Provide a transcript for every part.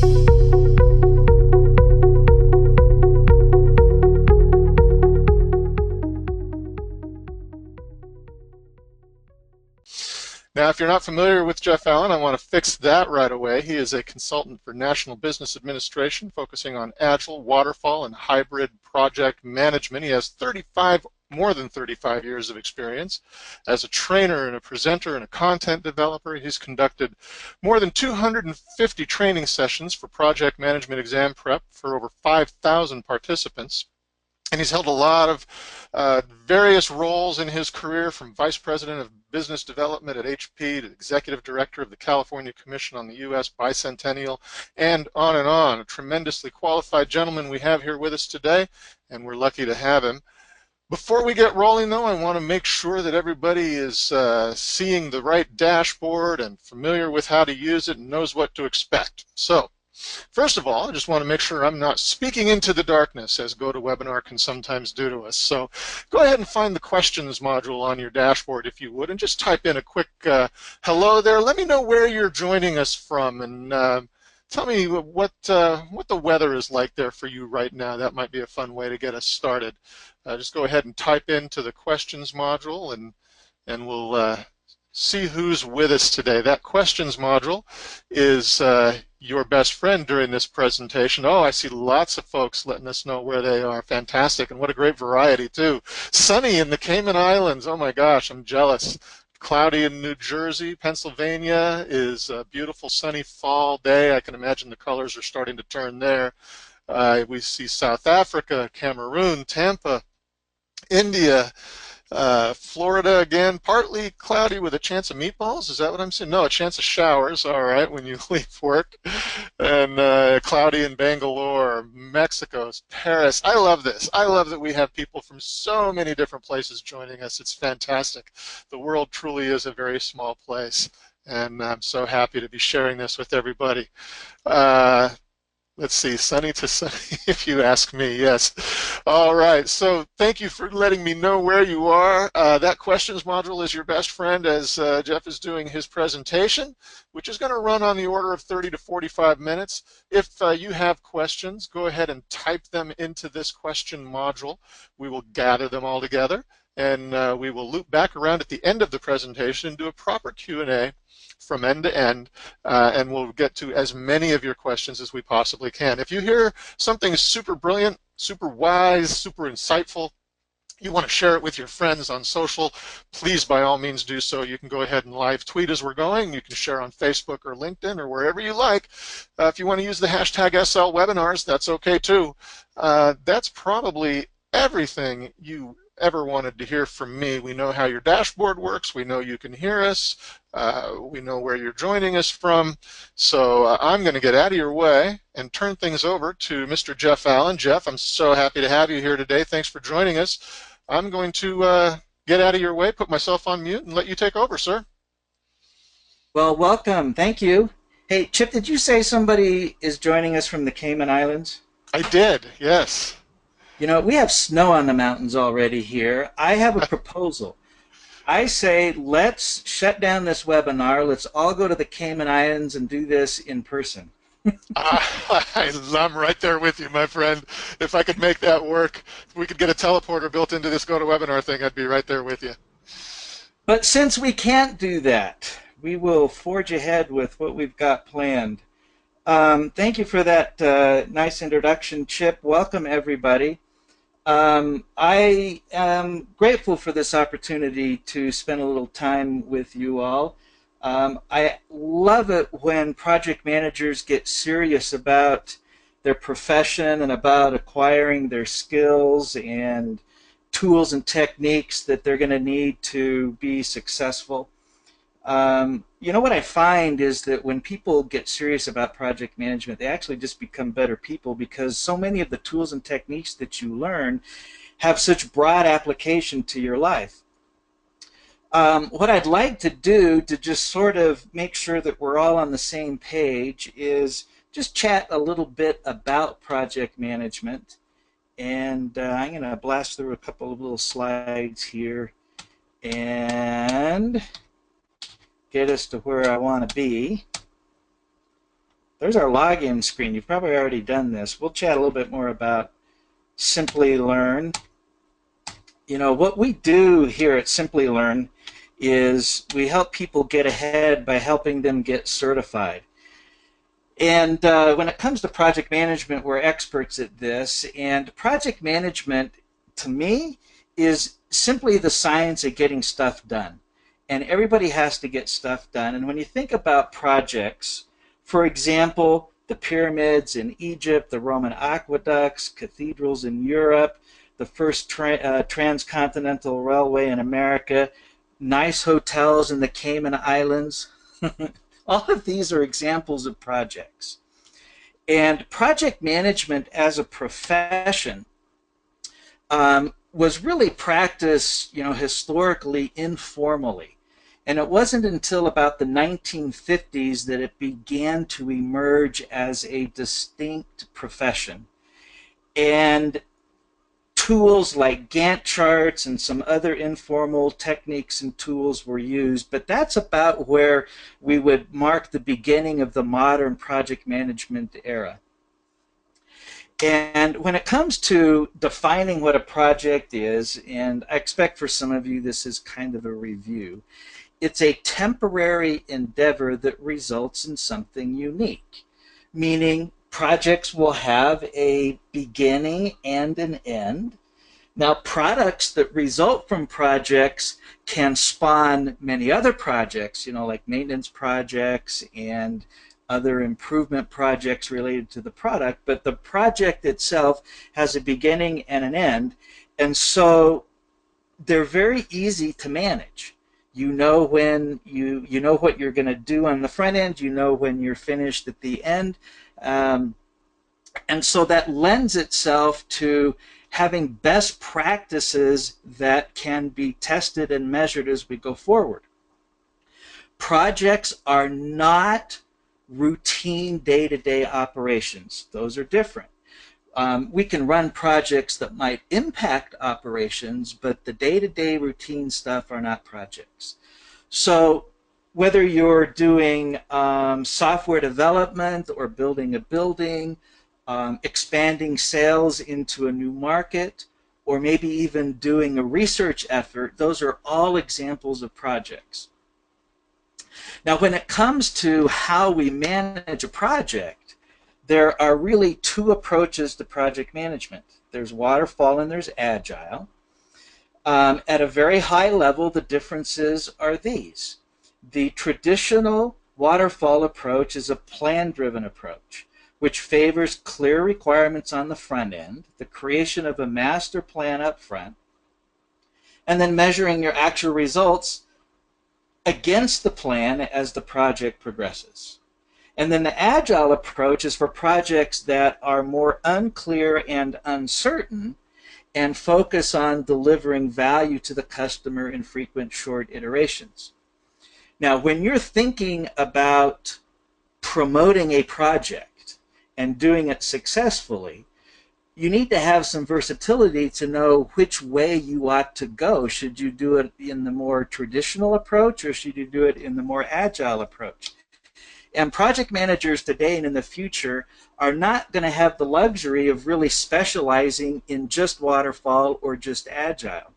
Now, if you're not familiar with Jeff Allen, I want to fix that right away. He is a consultant for National Business Administration, focusing on agile, waterfall, and hybrid project management. He has more than 35 years of experience as a trainer and a presenter and a content developer. He's conducted more than 250 training sessions for project management exam prep for over 5,000 participants. And he's held a lot of various roles in his career, from Vice President of Business Development at HP to Executive Director of the California Commission on the U.S. Bicentennial, and on and on. A tremendously qualified gentleman we have here with us today, and we're lucky to have him. Before we get rolling, though, I want to make sure that everybody is seeing the right dashboard and familiar with how to use it and knows what to expect. So, first of all, I just want to make sure I'm not speaking into the darkness, as GoToWebinar can sometimes do to us. So go ahead and find the questions module on your dashboard, if you would, and just type in a quick hello there. Let me know where you're joining us from, and tell me what the weather is like there for you right now. That might be a fun way to get us started. Just go ahead and type into the questions module, and we'll see who's with us today. That questions module is your best friend during this presentation. Oh, I see lots of folks letting us know where they are. Fantastic, and what a great variety too. Sunny in the Cayman Islands. Oh my gosh, I'm jealous. Cloudy in New Jersey. Pennsylvania is a beautiful sunny fall day. I can imagine the colors are starting to turn there. We see South Africa, Cameroon, Tampa, India, Florida again, partly cloudy with a chance of meatballs. Is that what I'm saying? No, a chance of showers, all right, when you leave work. And cloudy in Bangalore, Mexico, Paris. I love this. I love that we have people from so many different places joining us. It's fantastic. The world truly is a very small place, and I'm so happy to be sharing this with everybody. Let's see, sunny to sunny, if you ask me, yes. All right, so thank you for letting me know where you are. That questions module is your best friend as Jeff is doing his presentation, which is going to run on the order of 30 to 45 minutes. If you have questions, go ahead and type them into this question module. We will gather them all together, and we will loop back around at the end of the presentation and do a proper Q&A from end to end, and we'll get to as many of your questions as we possibly can. If you hear something super brilliant, super wise, super insightful, you want to share it with your friends on social, please by all means do so. You can go ahead and live tweet as we're going. You can share on Facebook or LinkedIn or wherever you like. If you want to use the hashtag SLWebinars, that's okay too. That's probably everything you ever wanted to hear from me. We know how your dashboard works. We know you can hear us. We know where you're joining us from. So I'm going to get out of your way and turn things over to Mr. Jeff Allen. Jeff, I'm so happy to have you here today. Thanks for joining us. I'm going to get out of your way, put myself on mute, and let you take over, sir. Well, welcome. Thank you. Hey, Chip, did you say somebody is joining us from the Cayman Islands? I did, yes. You know, we have snow on the mountains already here. I have a proposal. I say let's shut down this webinar. Let's all go to the Cayman Islands and do this in person. I'm right there with you, my friend. If I could make that work, if we could get a teleporter built into this GoToWebinar thing, I'd be right there with you. But since we can't do that, we will forge ahead with what we've got planned. Thank you for that nice introduction, Chip. Welcome, everybody. I am grateful for this opportunity to spend a little time with you all. I love it when project managers get serious about their profession and about acquiring their skills and tools and techniques that they're going to need to be successful. You know what I find is that when people get serious about project management, they actually just become better people, because so many of the tools and techniques that you learn have such broad application to your life. What I'd like to do to just sort of make sure that we're all on the same page is just chat a little bit about project management. And I'm going to blast through a couple of little slides here and get us to where I want to be. There's our login screen. You've probably already done this. We'll chat a little bit more about Simplilearn. You know, what we do here at Simplilearn is we help people get ahead by helping them get certified. And when it comes to project management, we're experts at this. And project management, to me, is simply the science of getting stuff done. And everybody has to get stuff done. And when you think about projects, for example, the pyramids in Egypt, the Roman aqueducts, cathedrals in Europe, the first transcontinental railway in America, nice hotels in the Cayman Islands. All of these are examples of projects. And project management as a profession was really practiced, you know, historically informally. And it wasn't until about the 1950s that it began to emerge as a distinct profession. And tools like Gantt charts and some other informal techniques and tools were used, but that's about where we would mark the beginning of the modern project management era. And when it comes to defining what a project is, and I expect for some of you this is kind of a review, it's a temporary endeavor that results in something unique, meaning projects will have a beginning and an end. Now, products that result from projects can spawn many other projects, you know, like maintenance projects and other improvement projects related to the product, but the project itself has a beginning and an end, and so they're very easy to manage. You know when you know what you're going to do on the front end, you know when you're finished at the end, and so that lends itself to having best practices that can be tested and measured as we go forward. Projects are not routine day-to-day operations. Those are different. We can run projects that might impact operations, but the day-to-day routine stuff are not projects. So whether you're doing software development or building a building, expanding sales into a new market, or maybe even doing a research effort, those are all examples of projects. Now, when it comes to how we manage a project, there are really two approaches to project management. There's waterfall and there's agile. At a very high level, the differences are these. The traditional waterfall approach is a plan-driven approach, which favors clear requirements on the front end, the creation of a master plan up front, and then measuring your actual results against the plan as the project progresses. And then the agile approach is for projects that are more unclear and uncertain and focus on delivering value to the customer in frequent short iterations. Now, when you're thinking about promoting a project and doing it successfully, you need to have some versatility to know which way you ought to go. Should you do it in the more traditional approach, or should you do it in the more agile approach? And project managers today and in the future are not going to have the luxury of really specializing in just waterfall or just agile.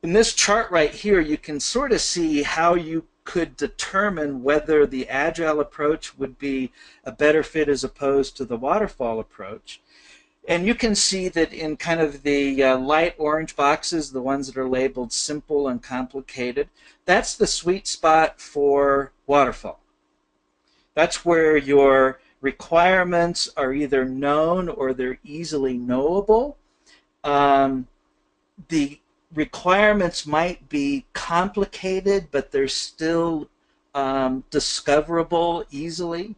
In this chart right here, you can sort of see how you could determine whether the agile approach would be a better fit as opposed to the waterfall approach. And you can see that in kind of the light orange boxes, the ones that are labeled simple and complicated, that's the sweet spot for waterfall. That's where your requirements are either known or they're easily knowable. The requirements might be complicated, but they're still discoverable easily.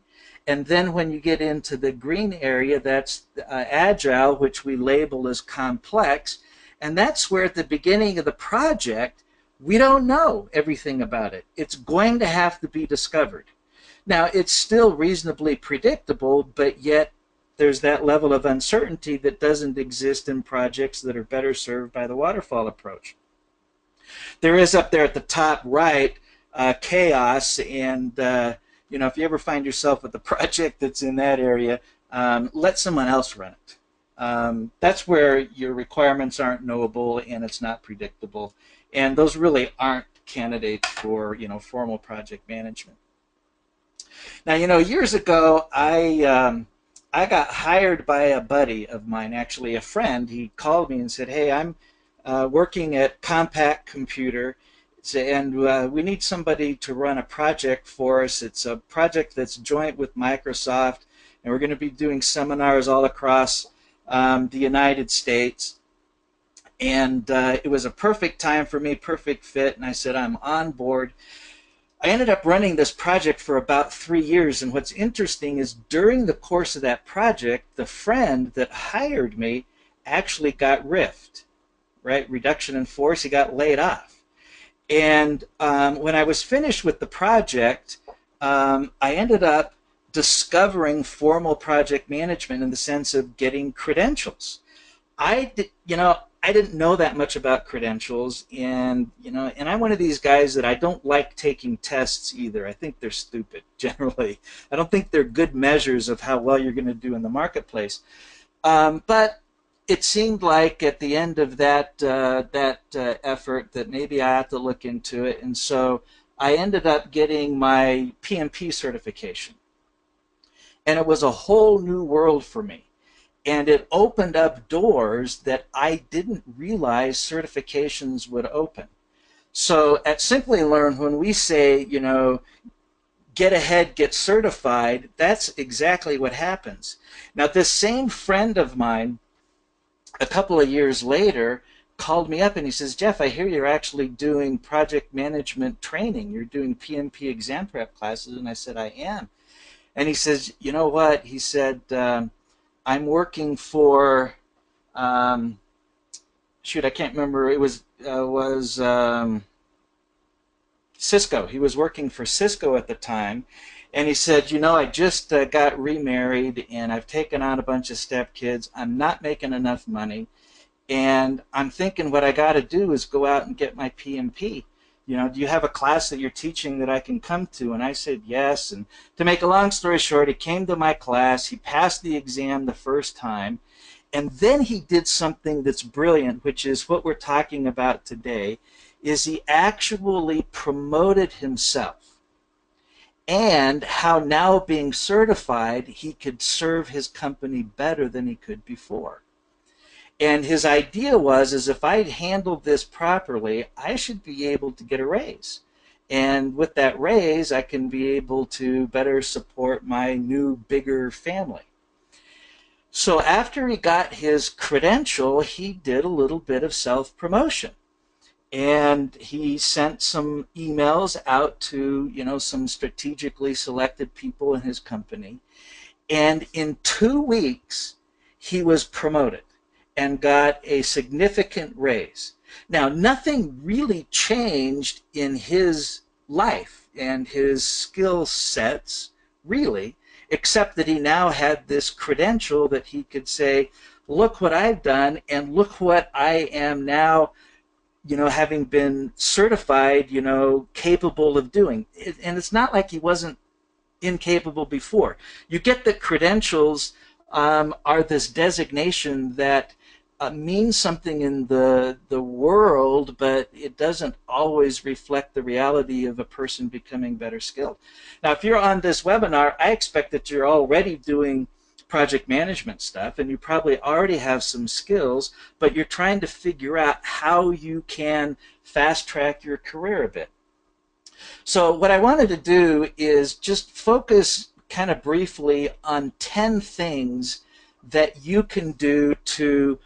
And then when you get into the green area, that's agile, which we label as complex. And that's where at the beginning of the project, we don't know everything about it. It's going to have to be discovered. Now, it's still reasonably predictable, but yet there's that level of uncertainty that doesn't exist in projects that are better served by the waterfall approach. There is up there at the top right chaos, and if you ever find yourself with a project that's in that area, let someone else run it. That's where your requirements aren't knowable and it's not predictable. And those really aren't candidates for, formal project management. Now, years ago, I got hired by a buddy of mine, actually a friend. He called me and said, "Hey, I'm working at Compact Computer, and we need somebody to run a project for us. It's a project that's joint with Microsoft, and we're going to be doing seminars all across the United States." And it was a perfect time for me, perfect fit, and I said, "I'm on board." I ended up running this project for about 3 years, and what's interesting is during the course of that project, the friend that hired me actually got riffed, right? Reduction in force, he got laid off. And when I was finished with the project, I ended up discovering formal project management in the sense of getting credentials. I didn't know that much about credentials, and I'm one of these guys that I don't like taking tests either. I think they're stupid generally. I don't think they're good measures of how well you're going to do in the marketplace. But it seemed like at the end of that effort that maybe I had to look into it, and so I ended up getting my PMP certification, and it was a whole new world for me. And it opened up doors that I didn't realize certifications would open. So at Simplilearn, when we say, get ahead, get certified, that's exactly what happens. Now, this same friend of mine, a couple of years later, called me up and he says, "Jeff, I hear you're actually doing project management training. You're doing PMP exam prep classes." And I said, "I am." And he says, "You know what?" He said, "I'm working for, shoot, I can't remember. It was Cisco. He was working for Cisco at the time." And he said, "I just got remarried and I've taken on a bunch of stepkids. I'm not making enough money. And I'm thinking what I got to do is go out and get my PMP. Do you have a class that you're teaching that I can come to?" And I said, "Yes." And to make a long story short, he came to my class. He passed the exam the first time. And then he did something that's brilliant, which is what we're talking about today, is he actually promoted himself and how now being certified, he could serve his company better than he could before. And his idea is if I handled this properly, I should be able to get a raise. And with that raise, I can be able to better support my new, bigger family. So after he got his credential, he did a little bit of self-promotion. And he sent some emails out to, some strategically selected people in his company. And in 2 weeks, he was promoted and got a significant raise. Now, nothing really changed in his life and his skill sets, really, except that he now had this credential that he could say, "Look what I've done, and look what I am now, having been certified, capable of doing." And it's not like he wasn't incapable before. You get the credentials are this designation that means something in the world, but it doesn't always reflect the reality of a person becoming better skilled. Now, if you're on this webinar, I expect that you're already doing project management stuff, and you probably already have some skills, but you're trying to figure out how you can fast track your career a bit. So what I wanted to do is just focus kind of briefly on 10 things that you can do to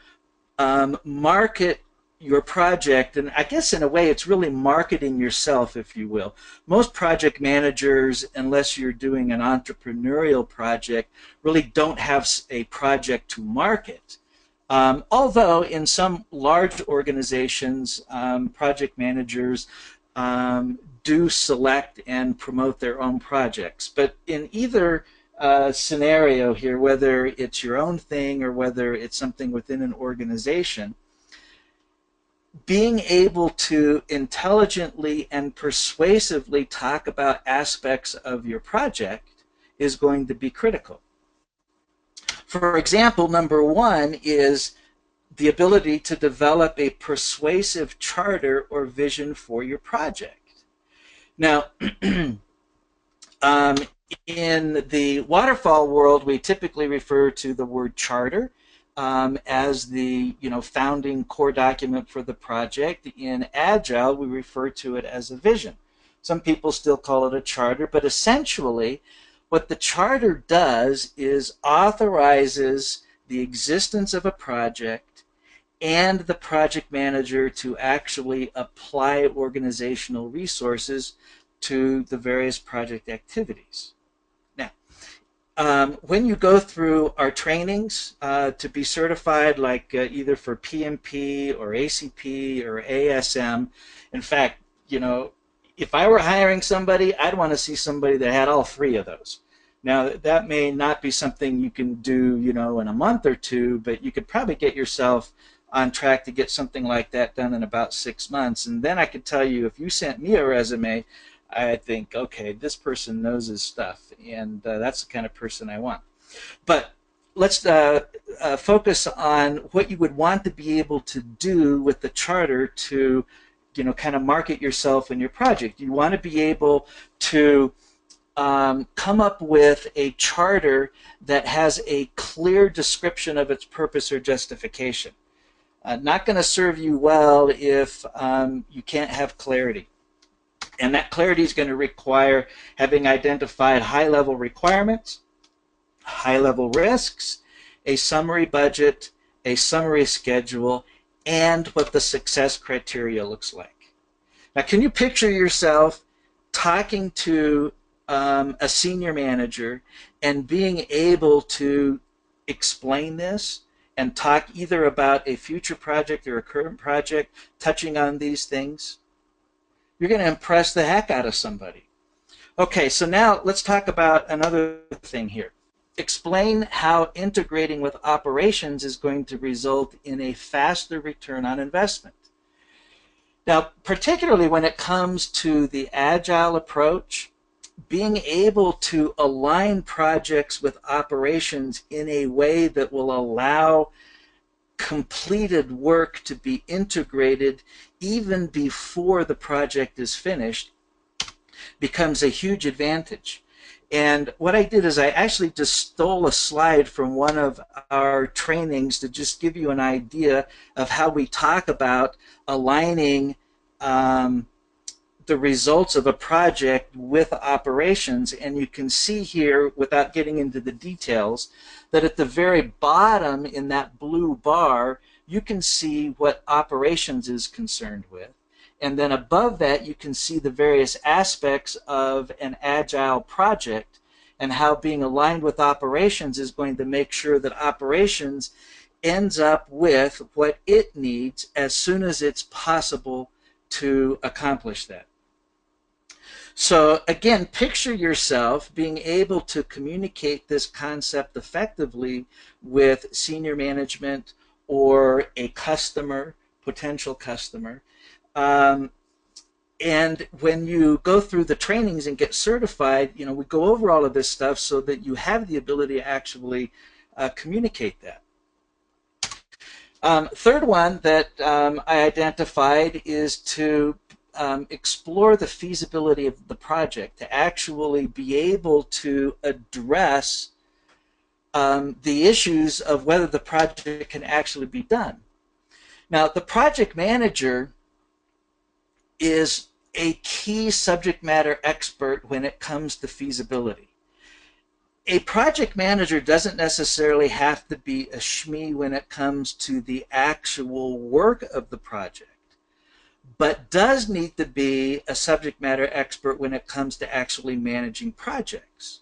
market your project. And I guess in a way it's really marketing yourself, if you will. Most project managers, unless you're doing an entrepreneurial project, really don't have a project to market. Although in some large organizations, project managers do select and promote their own projects. But in either scenario here, whether it's your own thing or whether it's something within an organization, being able to intelligently and persuasively talk about aspects of your project is going to be critical. For example, number one is the ability to develop a persuasive charter or vision for your project. Now, um, in the waterfall world, we typically refer to the word charter as the founding core document for the project. In Agile, we refer to it as a vision. Some people still call it a charter, but essentially what the charter does is authorizes the existence of a project and the project manager to actually apply organizational resources to the various project activities. Now, when you go through our trainings to be certified, like either for PMP or ACP or ASM, in fact, if I were hiring somebody, I'd want to see somebody that had all three of those. Now, that may not be something you can do, in a month or two, but you could probably get yourself on track to get something like that done in about 6 months. And then I could tell you, if you sent me a resume, I think, okay, this person knows his stuff, and that's the kind of person I want. But let's focus on what you would want to be able to do with the charter to, kind of market yourself and your project. You want to be able to come up with a charter that has a clear description of its purpose or justification. Not going to serve you well if you can't have clarity. And that clarity is going to require having identified high-level requirements, high-level risks, a summary budget, a summary schedule, and what the success criteria looks like. Now, can you picture yourself talking to a senior manager and being able to explain this and talk either about a future project or a current project touching on these things? You're going to impress the heck out of somebody. Okay, so now let's talk about another thing here. Explain how integrating with operations is going to result in a faster return on investment. Now, particularly when it comes to the Agile approach, being able to align projects with operations in a way that will allow completed work to be integrated even before the project is finished becomes a huge advantage. And what I did is I actually just stole a slide from one of our trainings to just give you an idea of how we talk about aligning the results of a project with operations. And you can see here, without getting into the details, that at the very bottom in that blue bar, you can see what operations is concerned with. And then above that, you can see the various aspects of an Agile project and how being aligned with operations is going to make sure that operations ends up with what it needs as soon as it's possible to accomplish that. So again, picture yourself being able to communicate this concept effectively with senior management or a customer, potential customer. And when you go through the trainings and get certified, we go over all of this stuff so that you have the ability to actually communicate that. Third one that I identified is to explore the feasibility of the project, to actually be able to address the issues of whether the project can actually be done. Now, the project manager is a key subject matter expert when it comes to feasibility. A project manager doesn't necessarily have to be a SME when it comes to the actual work of the project, but does need to be a subject matter expert when it comes to actually managing projects.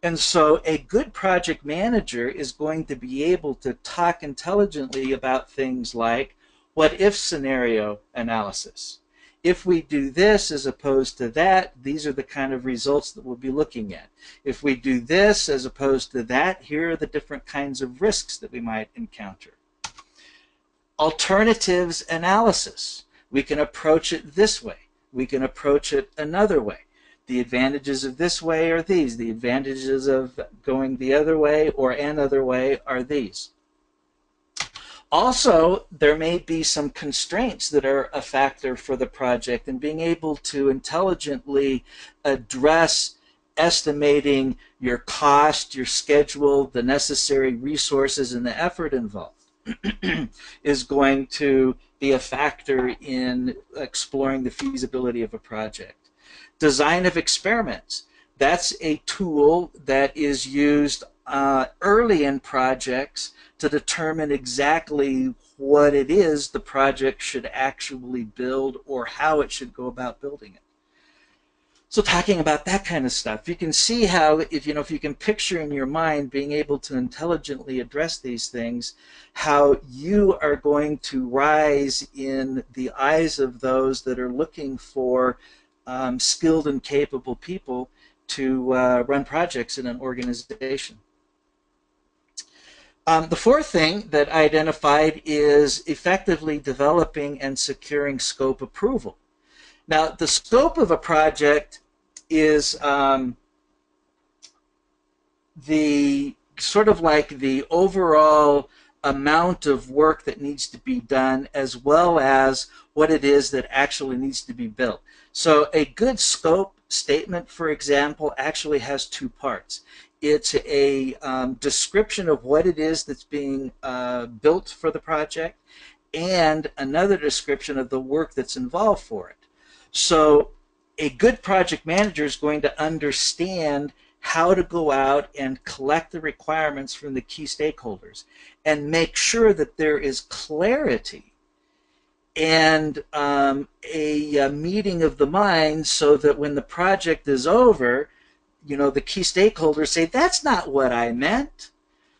And so a good project manager is going to be able to talk intelligently about things like what-if scenario analysis. If we do this as opposed to that, these are the kind of results that we'll be looking at. If we do this as opposed to that, here are the different kinds of risks that we might encounter. Alternatives analysis. We can approach it this way. We can approach it another way. The advantages of this way are these. The advantages of going the other way or another way are these. Also, there may be some constraints that are a factor for the project, and being able to intelligently address estimating your cost, your schedule, the necessary resources, and the effort involved is going to be a factor in exploring the feasibility of a project. Design of experiments. That's a tool that is used early in projects to determine exactly what it is the project should actually build or how it should go about building it. So talking about that kind of stuff, you can see how if you can picture in your mind being able to intelligently address these things, how you are going to rise in the eyes of those that are looking for skilled and capable people to run projects in an organization. The fourth thing that I identified is effectively developing and securing scope approval. Now, the scope of a project is the sort of like the overall amount of work that needs to be done, as well as what it is that actually needs to be built. So a good scope statement, for example, actually has two parts. It's a description of what it is that's being built for the project, and another description of the work that's involved for it. So a good project manager is going to understand how to go out and collect the requirements from the key stakeholders and make sure that there is clarity and a meeting of the minds, so that when the project is over, the key stakeholders say, that's not what I meant.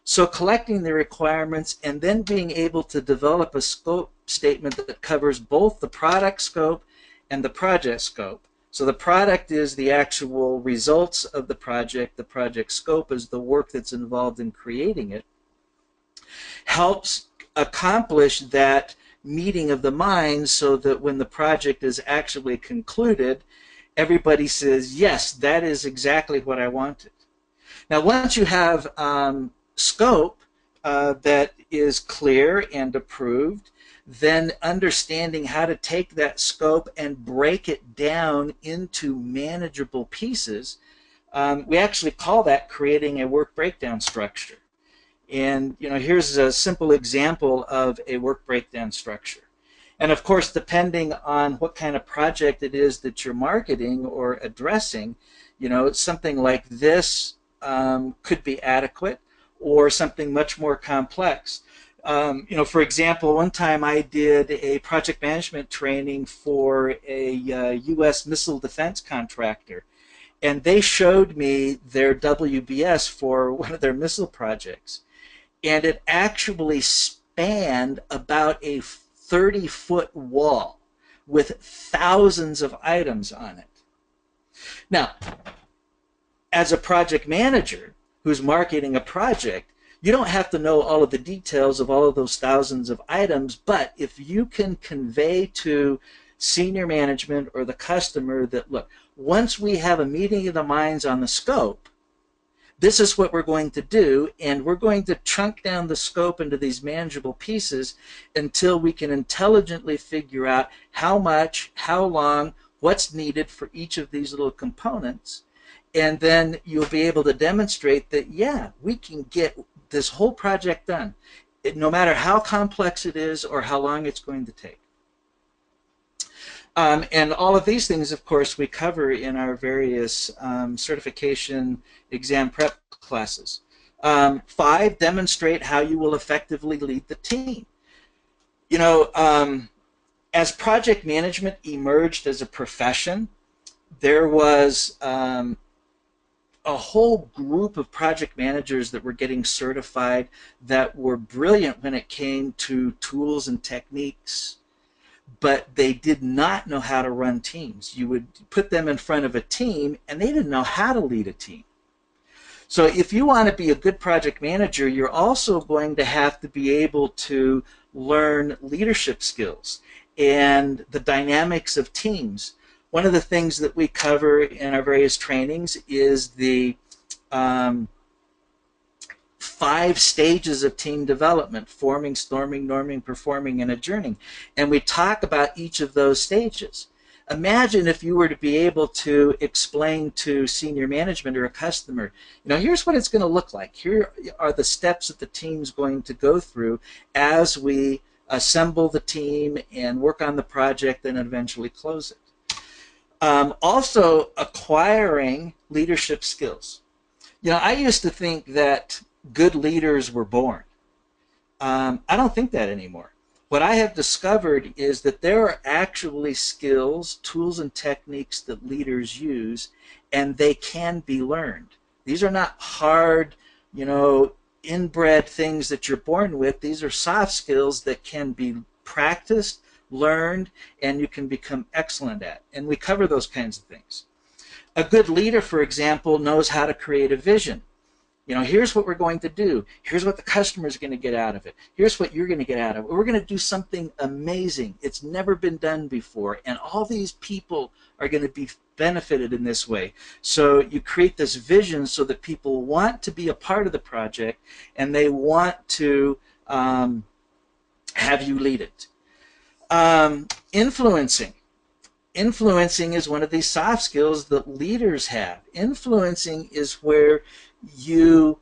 So collecting the requirements and then being able to develop a scope statement that covers both the product scope and the project scope. So the product is the actual results of the project scope is the work that's involved in creating it, helps accomplish that meeting of the minds, so that when the project is actually concluded, everybody says, yes, that is exactly what I wanted. Now, once you have scope that is clear and approved, then understanding how to take that scope and break it down into manageable pieces, we actually call that creating a work breakdown structure. And here's a simple example of a work breakdown structure. And of course, depending on what kind of project it is that you're marketing or addressing, something like this could be adequate, or something much more complex. For example, one time I did a project management training for a U.S. missile defense contractor, and they showed me their WBS for one of their missile projects, and it actually spanned about a 30-foot wall with thousands of items on it. Now, as a project manager who's marketing a project, you don't have to know all of the details of all of those thousands of items, but if you can convey to senior management or the customer that, look, once we have a meeting of the minds on the scope, this is what we're going to do, and we're going to chunk down the scope into these manageable pieces until we can intelligently figure out how much, how long, what's needed for each of these little components. And then you'll be able to demonstrate that, yeah, we can get this whole project done, no matter how complex it is or how long it's going to take. And all of these things, of course, we cover in our various certification exam prep classes. 5, demonstrate how you will effectively lead the team. As project management emerged as a profession, there was a whole group of project managers that were getting certified that were brilliant when it came to tools and techniques, but they did not know how to run teams. You would put them in front of a team, and they didn't know how to lead a team. So if you want to be a good project manager, you're also going to have to be able to learn leadership skills and the dynamics of teams. One of the things that we cover in our various trainings is the um, 5 stages of team development: forming, storming, norming, performing, and adjourning. And we talk about each of those stages. Imagine if you were to be able to explain to senior management or a customer, here's what it's going to look like. Here are the steps that the team's going to go through as we assemble the team and work on the project and eventually close it. Also, acquiring leadership skills. I used to think that good leaders were born. I don't think that anymore. What I have discovered is that there are actually skills, tools, and techniques that leaders use, and they can be learned. These are not hard, inbred things that you're born with. These are soft skills that can be practiced, learned, and you can become excellent at. And we cover those kinds of things. A good leader, for example, knows how to create a vision. Here's what we're going to do. Here's what the customer is going to get out of it. Here's what you're going to get out of it. We're going to do something amazing. It's never been done before, and all these people are going to be benefited in this way. So you create this vision so that people want to be a part of the project, and they want to have you lead it. Influencing. Influencing is one of these soft skills that leaders have. Influencing is where you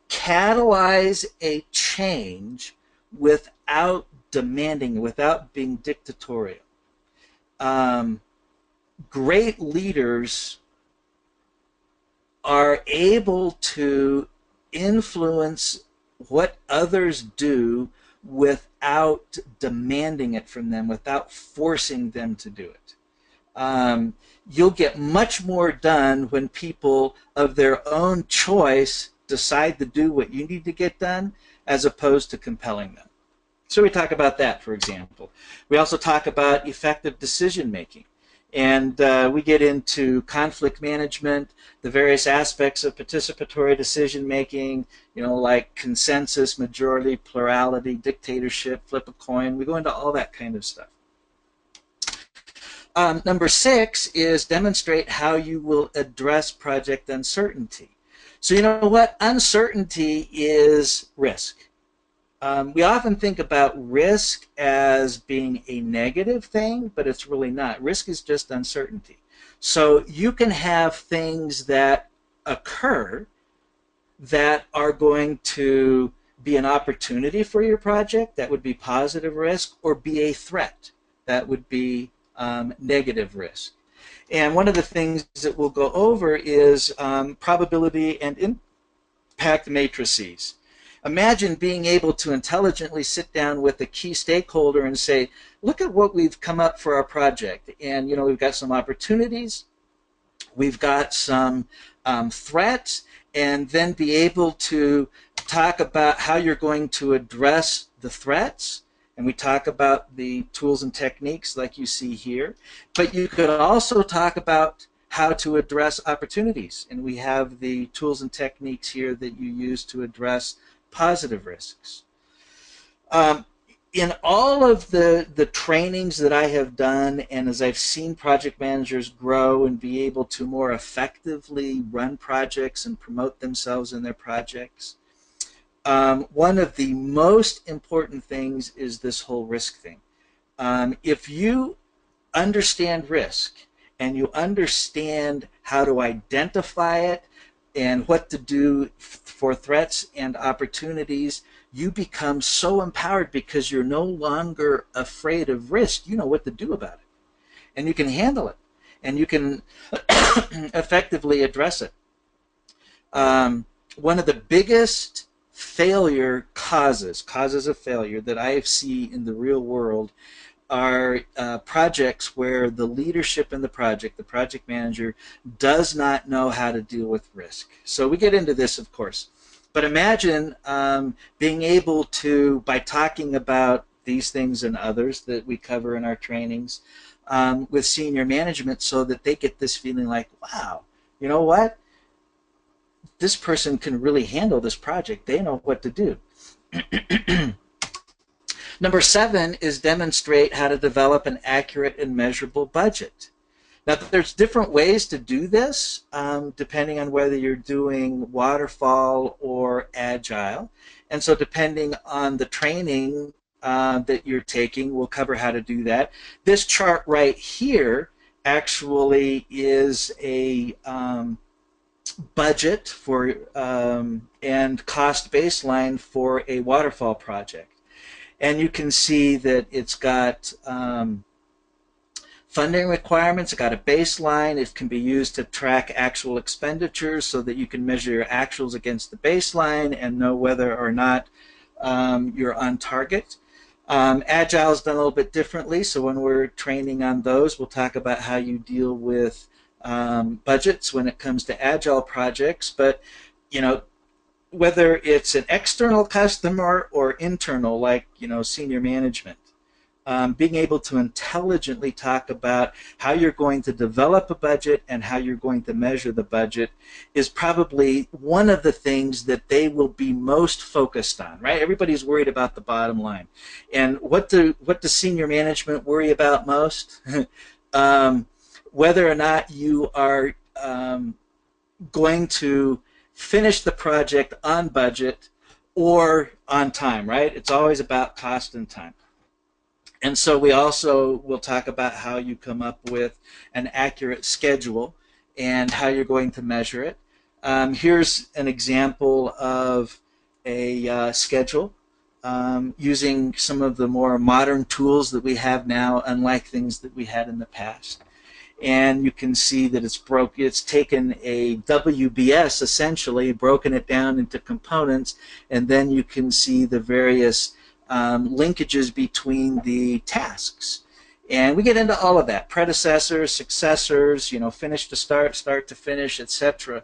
catalyze a change without demanding, without being dictatorial. Great leaders are able to influence what others do without demanding it from them, without forcing them to do it. You'll get much more done when people of their own choice decide to do what you need to get done, as opposed to compelling them. So we talk about that, for example. We also talk about effective decision making. And we get into conflict management, the various aspects of participatory decision making, like consensus, majority, plurality, dictatorship, flip a coin. We go into all that kind of stuff. Number 6 is demonstrate how you will address project uncertainty. So you know what? Uncertainty is risk. We often think about risk as being a negative thing, but it's really not. Risk is just uncertainty. So you can have things that occur that are going to be an opportunity for your project. That would be positive risk, or be a threat. That would be negative risk. And one of the things that we'll go over is probability and impact matrices. Imagine being able to intelligently sit down with a key stakeholder and say, look at what we've come up for our project. And we've got some opportunities, we've got some threats, and then be able to talk about how you're going to address the threats. And we talk about the tools and techniques like you see here. But you could also talk about how to address opportunities. And we have the tools and techniques here that you use to address positive risks. In all of the trainings that I have done, and as I've seen project managers grow and be able to more effectively run projects and promote themselves in their projects, one of the most important things is this whole risk thing. If you understand risk and you understand how to identify it and what to do for threats and opportunities, you become so empowered because you're no longer afraid of risk. You know what to do about it, and you can handle it, and you can effectively address it. One of the biggest causes of failure that I see in the real world are projects where the leadership in the project manager, does not know how to deal with risk. So we get into this, of course. But imagine being able to, by talking about these things and others that we cover in our trainings with senior management, so that they get this feeling like, wow, you know what? this person can really handle this project. They know what to do. Number 7 is demonstrate how to develop an accurate and measurable budget. Now, there's different ways to do this, depending on whether you're doing waterfall or agile. And so depending on the training that you're taking, we'll cover how to do that. This chart right here actually is a budget for and cost baseline for a waterfall project. And you can see that it's got funding requirements, it's got a baseline, it can be used to track actual expenditures so that you can measure your actuals against the baseline and know whether or not you're on target. Agile is done a little bit differently, so when we're training on those, we'll talk about how you deal with budgets when it comes to agile projects. But you know, whether it's an external customer or internal, like senior management, being able to intelligently talk about how you're going to develop a budget and how you're going to measure the budget is probably one of the things that they will be most focused on, right? Everybody's worried about the bottom line. And what does senior management worry about most? Whether or not you are going to finish the project on budget or on time, right? It's always about cost and time. And so we also will talk about how you come up with an accurate schedule and how you're going to measure it. Here's an example of a schedule using some of the more modern tools that we have now, unlike things that we had in the past. And you can see that it's taken a WBS, essentially, broken it down into components, and then you can see the various linkages between the tasks. And we get into all of that: predecessors, successors, finish to start, start to finish, etc.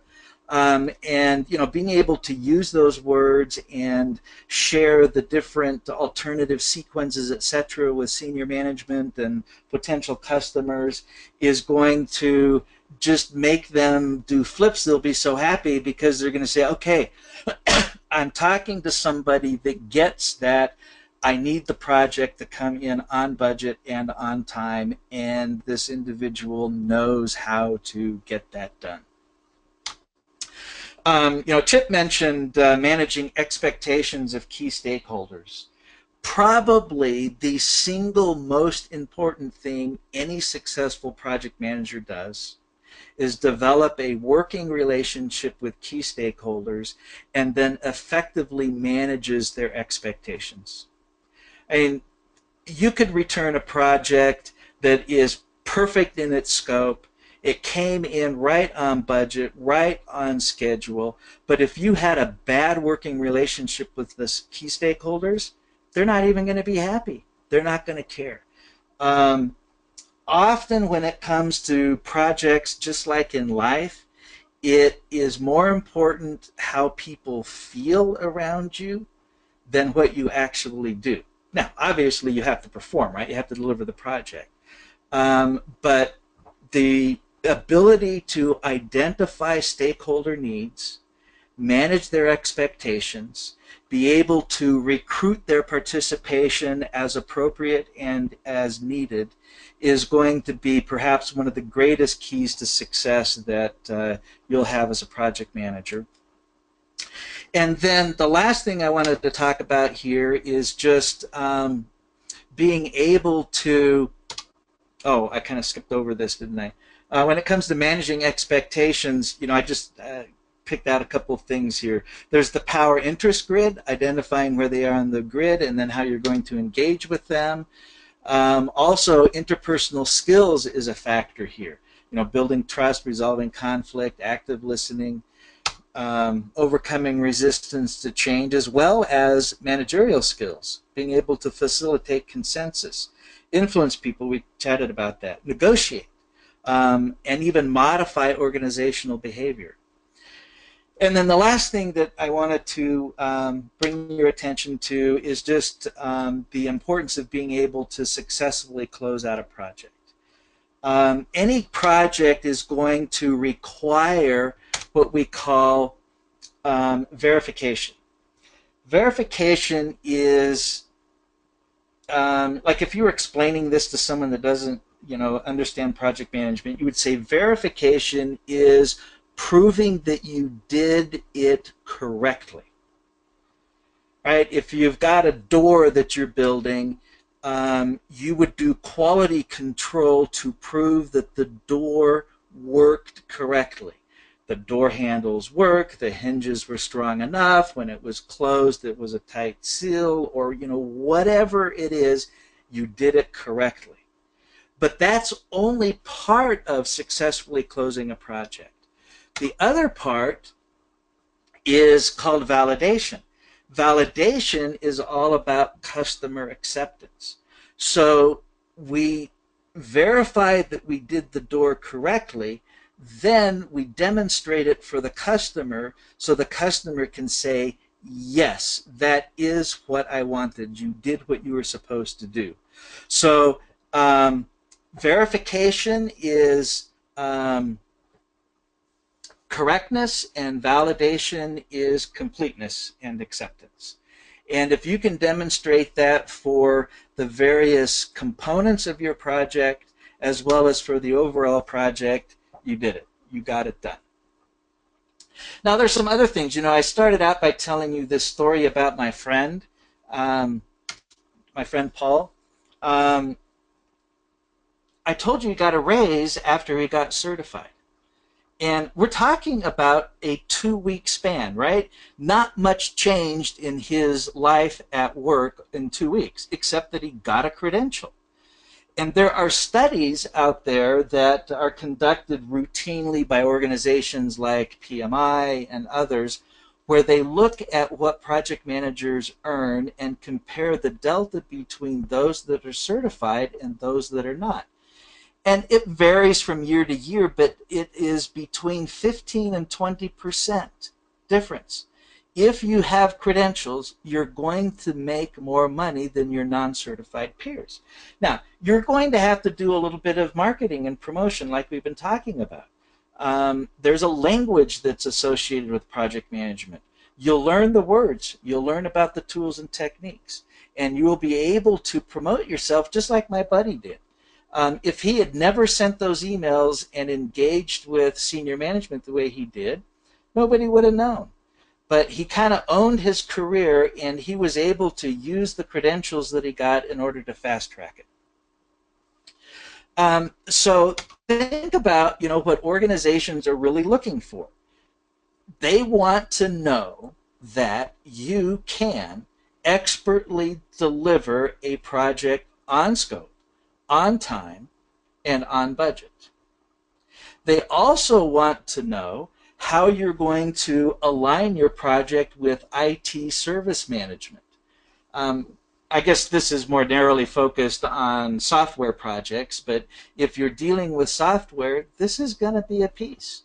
And being able to use those words and share the different alternative sequences, etc., with senior management and potential customers is going to just make them do flips. They'll be so happy because they're going to say, okay, I'm talking to somebody that gets that I need the project to come in on budget and on time, and this individual knows how to get that done. Chip mentioned managing expectations of key stakeholders. Probably the single most important thing any successful project manager does is develop a working relationship with key stakeholders and then effectively manages their expectations. I mean, you could return a project that is perfect in its scope. It came in right on budget, right on schedule. But if you had a bad working relationship with the key stakeholders, they're not even going to be happy. They're not going to care. Often when it comes to projects, just like in life, it is more important how people feel around you than what you actually do. Now, obviously, you have to perform, right? You have to deliver the project. But the ability to identify stakeholder needs, manage their expectations, be able to recruit their participation as appropriate and as needed is going to be perhaps one of the greatest keys to success that you'll have as a project manager. And then the last thing I wanted to talk about here is just being able to, oh, I kind of skipped over this, didn't I? When it comes to managing expectations, I just picked out a couple of things here. There's the power interest grid, identifying where they are on the grid and then how you're going to engage with them. Also, interpersonal skills is a factor here. Building trust, resolving conflict, active listening, overcoming resistance to change, as well as managerial skills, being able to facilitate consensus, influence people, we chatted about that, negotiate, and even modify organizational behavior. And then the last thing that I wanted to bring your attention to is just the importance of being able to successfully close out a project. Any project is going to require what we call verification. Verification is like if you were explaining this to someone that doesn't, understand project management, you would say verification is proving that you did it correctly. Right? If you've got a door that you're building, you would do quality control to prove that the door worked correctly. The door handles work, the hinges were strong enough, when it was closed it was a tight seal, or whatever it is, you did it correctly. But that's only part of successfully closing a project. The other part is called validation. Validation is all about customer acceptance. So we verify that we did the door correctly, then we demonstrate it for the customer so the customer can say, yes, that is what I wanted. You did what you were supposed to do. So verification is correctness, and validation is completeness and acceptance. And if you can demonstrate that for the various components of your project as well as for the overall project, you did it. You got it done. Now there's some other things. I started out by telling you this story about my friend Paul. I told you he got a raise after he got certified. And we're talking about a 2-week span, right? Not much changed in his life at work in 2 weeks, except that he got a credential. And there are studies out there that are conducted routinely by organizations like PMI and others, where they look at what project managers earn and compare the delta between those that are certified and those that are not. And it varies from year to year, but it is between 15 and 20% difference. If you have credentials, you're going to make more money than your non-certified peers. Now, you're going to have to do a little bit of marketing and promotion like we've been talking about. There's a language that's associated with project management. You'll learn the words. You'll learn about the tools and techniques. And you will be able to promote yourself just like my buddy did. If he had never sent those emails and engaged with senior management the way he did, nobody would have known. But he kind of owned his career, and he was able to use the credentials that he got in order to fast track it. So think about what organizations are really looking for. They want to know that you can expertly deliver a project on scope, on time, and on budget. They also want to know how you're going to align your project with IT service management. I guess this is more narrowly focused on software projects, but if you're dealing with software, this is going to be a piece.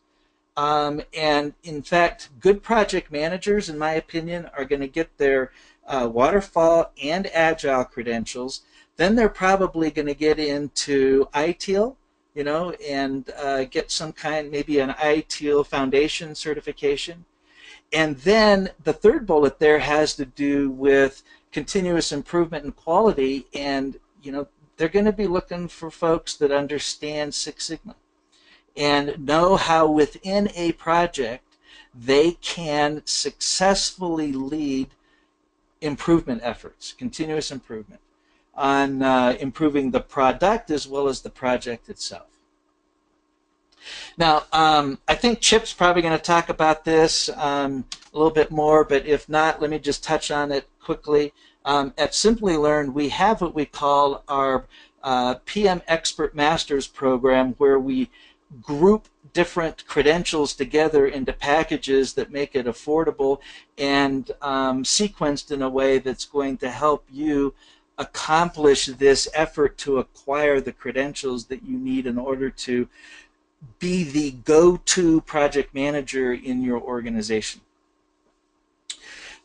And in fact, good project managers, in my opinion, are going to get their waterfall and agile credentials. Then they're probably going to get into ITIL, and get some kind, maybe an ITIL Foundation certification. And then the third bullet there has to do with continuous improvement and quality. And, they're going to be looking for folks that understand Six Sigma and know how within a project they can successfully lead improvement efforts, continuous improvement, on improving the product as well as the project itself. Now, I think Chip's probably going to talk about this a little bit more, but if not, let me just touch on it quickly. At Simplilearn, we have what we call our PM Expert Masters program, where we group different credentials together into packages that make it affordable and sequenced in a way that's going to help you accomplish this effort to acquire the credentials that you need in order to be the go-to project manager in your organization.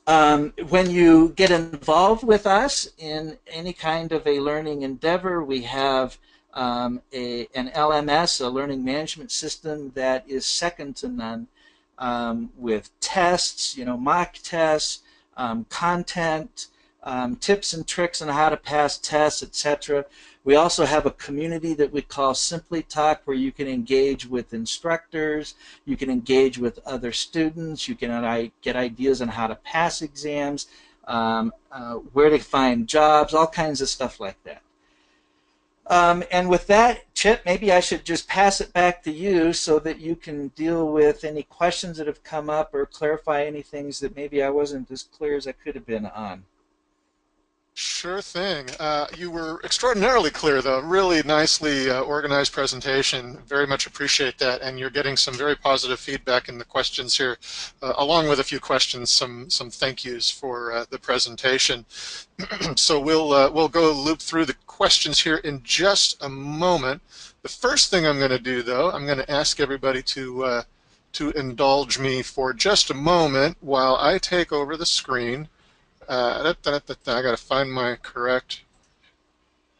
When you get involved with us in any kind of a learning endeavor, we have an LMS, a learning management system that is second to none. with tests, mock tests, content, tips and tricks on how to pass tests, etc. We also have a community that we call Simply Talk, where you can engage with instructors, you can engage with other students, you can get ideas on how to pass exams, where to find jobs, all kinds of stuff like that. And with that, Chip, maybe I should just pass it back to you so that you can deal with any questions that have come up or clarify any things that maybe I wasn't as clear as I could have been on. Sure thing. You were extraordinarily clear, though. Really nicely organized presentation. Very much appreciate that. And you're getting some very positive feedback in the questions here, along with a few questions, some thank yous for the presentation. So we'll go loop through the questions here in just a moment. The first thing I'm going to do, though, I'm going to ask everybody to indulge me for just a moment while I take over the screen. I got to find my correct.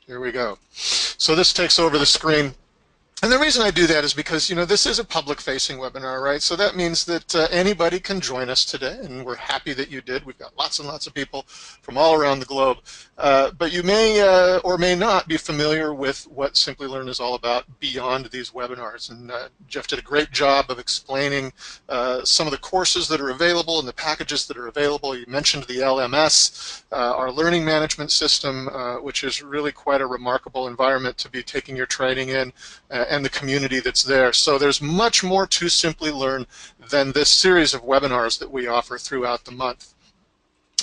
Here we go. So this takes over the screen. And the reason I do that is because, this is a public-facing webinar, right? So that means that anybody can join us today, and we're happy that you did. We've got lots and lots of people from all around the globe. But you may or may not be familiar with what Simplilearn is all about beyond these webinars. And Jeff did a great job of explaining some of the courses that are available and the packages that are available. You mentioned the LMS, our learning management system, which is really quite a remarkable environment to be taking your training in, and the community that's there. So there's much more to Simplilearn than this series of webinars that we offer throughout the month.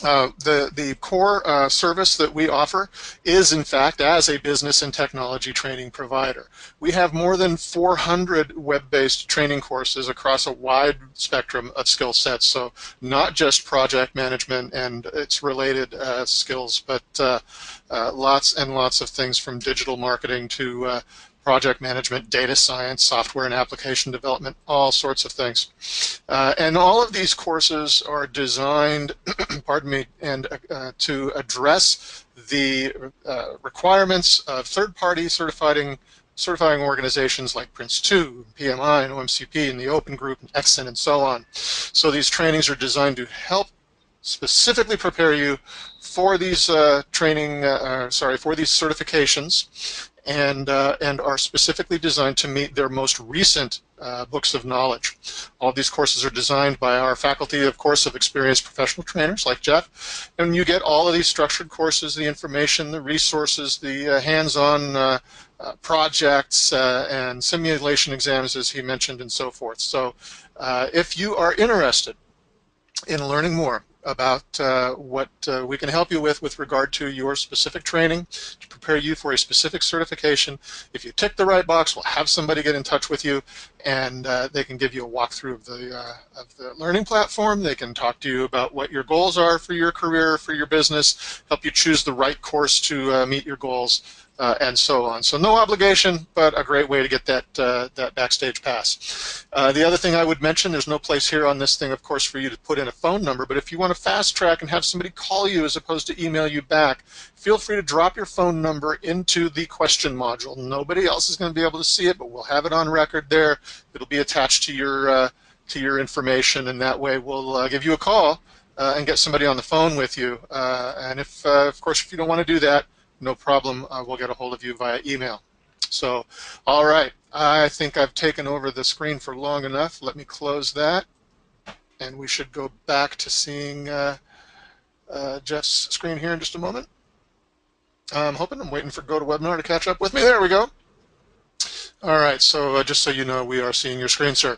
The core service that we offer is, in fact, as a business and technology training provider. We have more than 400 web-based training courses across a wide spectrum of skill sets, so not just project management and its related skills, but lots and lots of things from digital marketing to project management, data science, software and application development, all sorts of things. And all of these courses are designed, pardon me, and to address the requirements of third-party certifying organizations like Prince2, PMI, and OMCP, and the Open Group, and Exen, and so on. So these trainings are designed to help specifically prepare you for these for these certifications, and are specifically designed to meet their most recent books of knowledge. All these courses are designed by our faculty, of course, of experienced professional trainers like Jeff, and you get all of these structured courses, the information, the resources, the hands-on projects and simulation exams, as he mentioned, and so forth. So if you are interested in learning more about what we can help you with regard to your specific training to prepare you for a specific certification. If you tick the right box, we'll have somebody get in touch with you, and they can give you a walkthrough of the learning platform. They can talk to you about what your goals are for your career, for your business, help you choose the right course to meet your goals, and so on. So no obligation, but a great way to get that backstage pass. The other thing I would mention, there's no place here on this thing, of course, for you to put in a phone number, but if you want to fast track and have somebody call you as opposed to email you back, feel free to drop your phone number into the question module. Nobody else is going to be able to see it, but we'll have it on record there. It'll be attached to your information, and that way we'll give you a call and get somebody on the phone with you. And if, of course, if you don't want to do that, no problem, we'll get a hold of you via email. So, all right, I think I've taken over the screen for long enough. Let me close that, and we should go back to seeing Jeff's screen here in just a moment. I'm waiting for GoToWebinar to catch up with me. There we go. All right, so just so you know, we are seeing your screen, sir.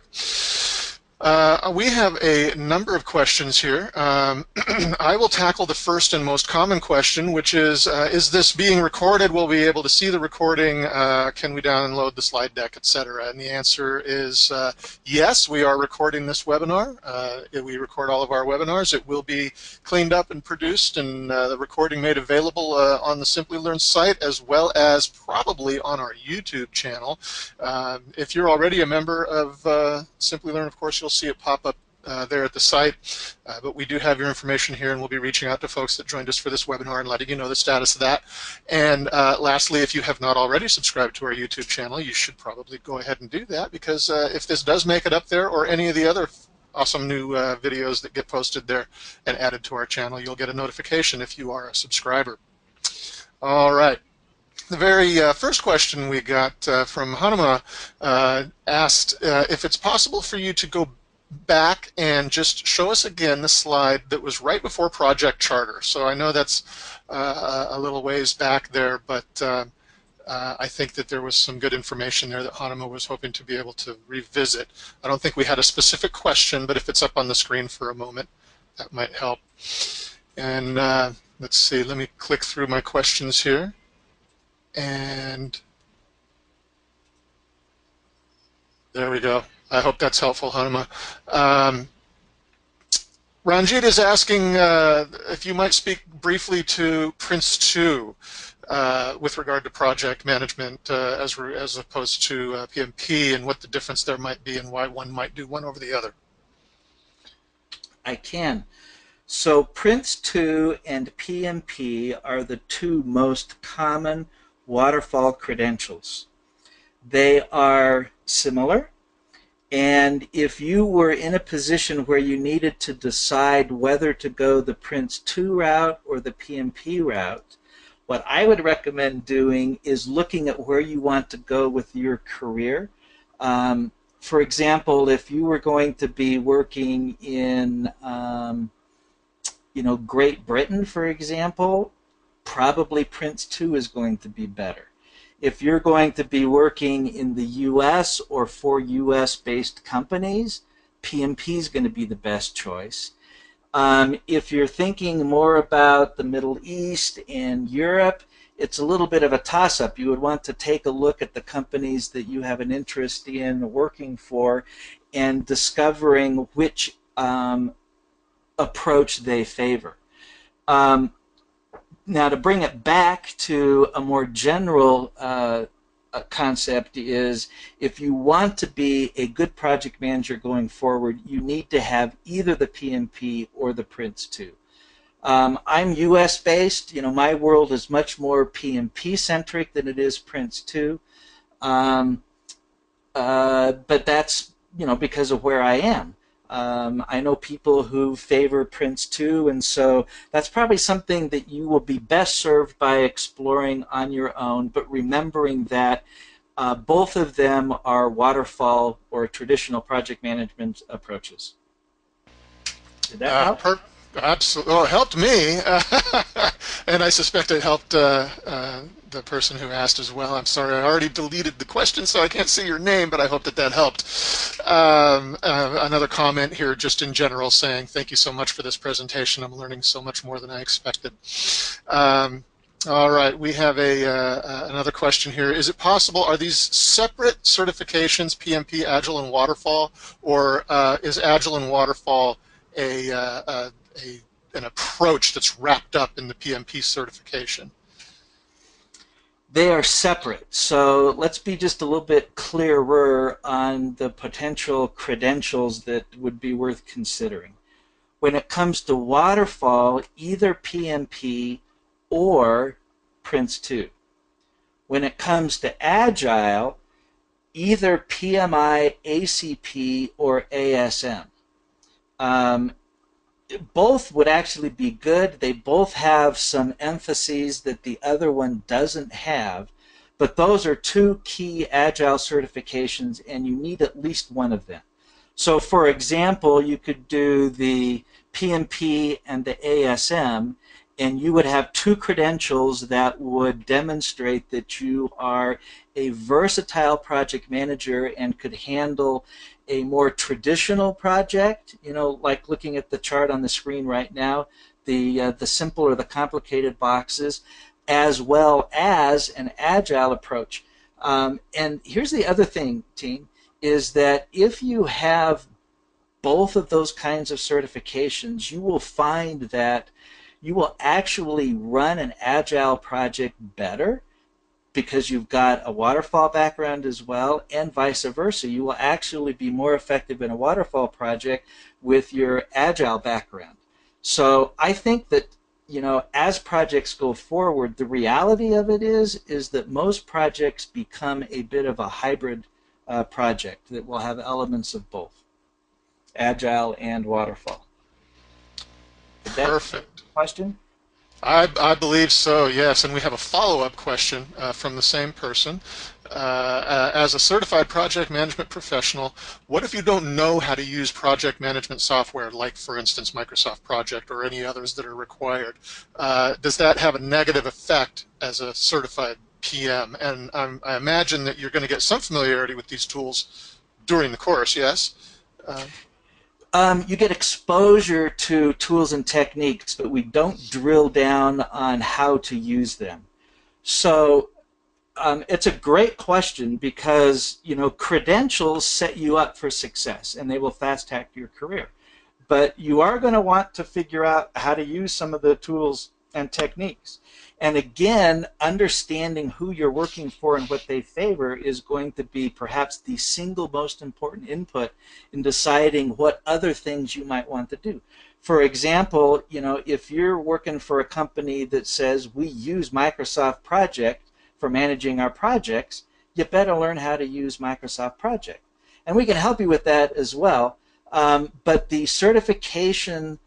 We have a number of questions here. I will tackle the first and most common question, which is this being recorded? Will we be able to see the recording? Can we download the slide deck, etc.? And the answer is yes, we are recording this webinar. We record all of our webinars. It will be cleaned up and produced, and the recording made available on the Simplilearn site, as well as probably on our YouTube channel. If you're already a member of Simplilearn, of course, you'll see it pop up there at the site, but we do have your information here, and we'll be reaching out to folks that joined us for this webinar and letting you know the status of that. And lastly, if you have not already subscribed to our YouTube channel, you should probably go ahead and do that, because if this does make it up there, or any of the other awesome new videos that get posted there and added to our channel. You'll get a notification if you are a subscriber. All right. The very first question we got from Hanuma asked if it's possible for you to go back and just show us again the slide that was right before Project Charter. So I know that's a little ways back there, but I think that there was some good information there that Hanuma was hoping to be able to revisit. I don't think we had a specific question, but if it's up on the screen for a moment, that might help. And let's see, let me click through my questions here. And there we go. I hope that's helpful, Hanuma. Ranjit is asking if you might speak briefly to Prince2 with regard to project management as opposed to PMP, and what the difference there might be and why one might do one over the other. I can. So Prince2 and PMP are the two most common waterfall credentials. They are similar, and if you were in a position where you needed to decide whether to go the Prince2 route or the PMP route, what I would recommend doing is looking at where you want to go with your career. For example, if you were going to be working in Great Britain, for example, probably Prince2 is going to be better. If you're going to be working in the US or for US-based companies, PMP is going to be the best choice. If you're thinking more about the Middle East and Europe, it's a little bit of a toss-up. You would want to take a look at the companies that you have an interest in working for and discovering which approach they favor. Now, to bring it back to a more general concept is, if you want to be a good project manager going forward, you need to have either the PMP or the Prince2. I'm US based. My world is much more PMP centric than it is Prince2. But that's because of where I am. I know people who favor Prince2, and so that's probably something that you will be best served by exploring on your own, but remembering that both of them are waterfall or traditional project management approaches. Did that help? Absolutely. Well, it helped me, and I suspect it helped the person who asked as well. I'm sorry, I already deleted the question, so I can't see your name, but I hope that helped. Another comment here, just in general, saying thank you so much for this presentation. I'm learning so much more than I expected. All right, we have another question here. Is it possible, are these separate certifications, PMP, Agile, and Waterfall, or is Agile and Waterfall an approach that's wrapped up in the PMP certification? They are separate. So let's be just a little bit clearer on the potential credentials that would be worth considering. When it comes to Waterfall, either PMP or Prince2. When it comes to Agile, either PMI, ACP, or ASM. Both would actually be good. They both have some emphases that the other one doesn't have, but those are two key Agile certifications, and you need at least one of them. So for example, you could do the PMP and the ASM, and you would have two credentials that would demonstrate that you are a versatile project manager and could handle a more traditional project, like looking at the chart on the screen right now, the simple or the complicated boxes, as well as an Agile approach. And here's the other thing, team, is that if you have both of those kinds of certifications, you will find that you will actually run an Agile project better because you've got a waterfall background as well, and vice versa. You will actually be more effective in a waterfall project with your Agile background. So I think that, as projects go forward, the reality of it is that most projects become a bit of a hybrid project that will have elements of both. Agile and Waterfall. Did that answer Perfect. the question? I believe so, yes. And we have a follow-up question from the same person. As a certified project management professional, what if you don't know how to use project management software, like, for instance, Microsoft Project or any others that are required? Does that have a negative effect as a certified PM? And I imagine that you're going to get some familiarity with these tools during the course, yes? Uh, You get exposure to tools and techniques, but we don't drill down on how to use them. So it's a great question because credentials set you up for success and they will fast track your career. But you are going to want to figure out how to use some of the tools and techniques. And again, understanding who you're working for and what they favor is going to be perhaps the single most important input in deciding what other things you might want to do. For example, if you're working for a company that says we use Microsoft Project for managing our projects, you better learn how to use Microsoft Project. And we can help you with that as well. But the certification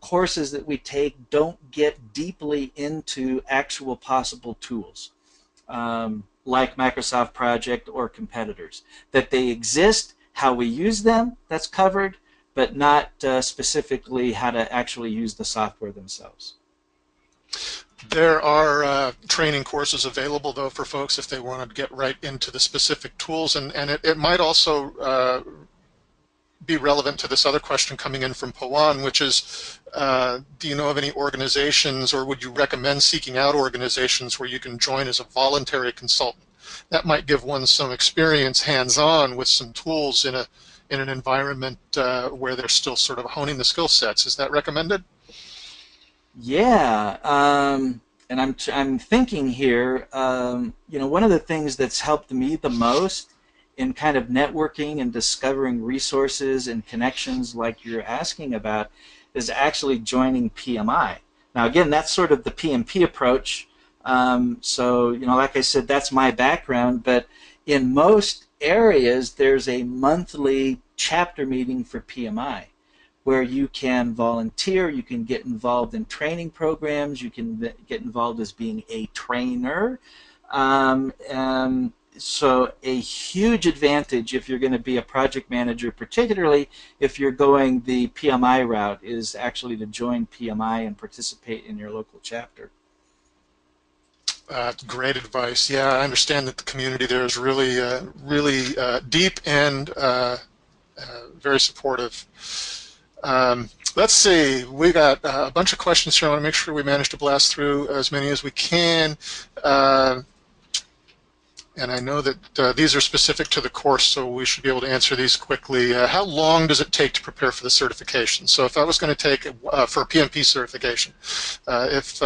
courses that we take don't get deeply into actual possible tools like Microsoft Project or competitors. That they exist, how we use them, that's covered, but not specifically how to actually use the software themselves. There are training courses available, though, for folks if they want to get right into the specific tools, and it might also be relevant to this other question coming in from Pawan, which is, do you know of any organizations, or would you recommend seeking out organizations where you can join as a voluntary consultant? That might give one some experience hands-on with some tools in an environment where they're still sort of honing the skill sets. Is that recommended? Yeah, and I'm thinking here. One of the things that's helped me the most in kind of networking and discovering resources and connections like you're asking about is actually joining PMI. Now, again, that's sort of the PMP approach. So, like I said, that's my background. But in most areas, there's a monthly chapter meeting for PMI, where you can volunteer, you can get involved in training programs, you can get involved as being a trainer. So a huge advantage if you're going to be a project manager, particularly if you're going the PMI route, is actually to join PMI and participate in your local chapter. Great advice. Yeah, I understand that the community there is really, really deep and very supportive. Let's see, we got a bunch of questions here. I want to make sure we manage to blast through as many as we can. And I know that these are specific to the course, so we should be able to answer these quickly. How long does it take to prepare for the certification? So if I was going to take for a PMP certification, if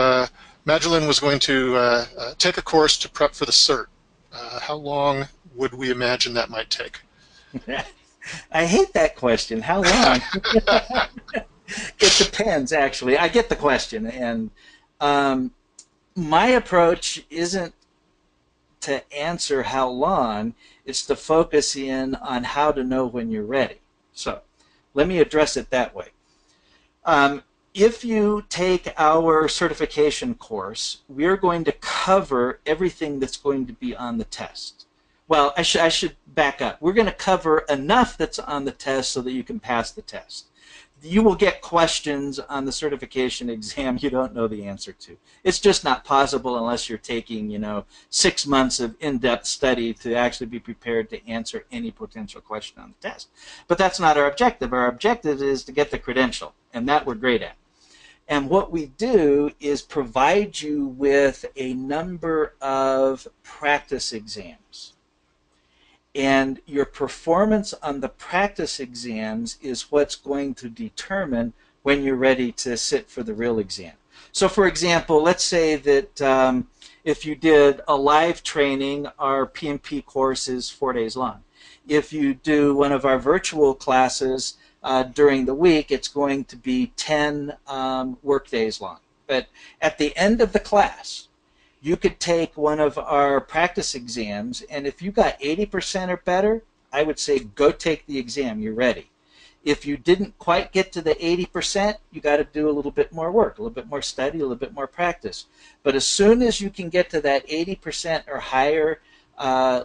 Magdalene was going to take a course to prep for the cert, how long would we imagine that might take? I hate that question. How long? It depends, actually. I get the question, and my approach isn't to answer how long, it's to focus in on how to know when you're ready. So let me address it that way. If you take our certification course, we're going to cover everything that's going to be on the test. Well, I should back up. We're going to cover enough that's on the test so that you can pass the test. You will get questions on the certification exam you don't know the answer to. It's just not possible unless you're taking, 6 months of in-depth study to actually be prepared to answer any potential question on the test. But that's not our objective. Our objective is to get the credential, and that we're great at. And what we do is provide you with a number of practice exams. And your performance on the practice exams is what's going to determine when you're ready to sit for the real exam. So for example, let's say that if you did a live training, our PMP course is 4 days long. If you do one of our virtual classes during the week, it's going to be 10 work days long. But at the end of the class, you could take one of our practice exams, and if you got 80% or better, I would say go take the exam. You're ready. If you didn't quite get to the 80%, you got to do a little bit more work, a little bit more study, a little bit more practice. But as soon as you can get to that 80% or higher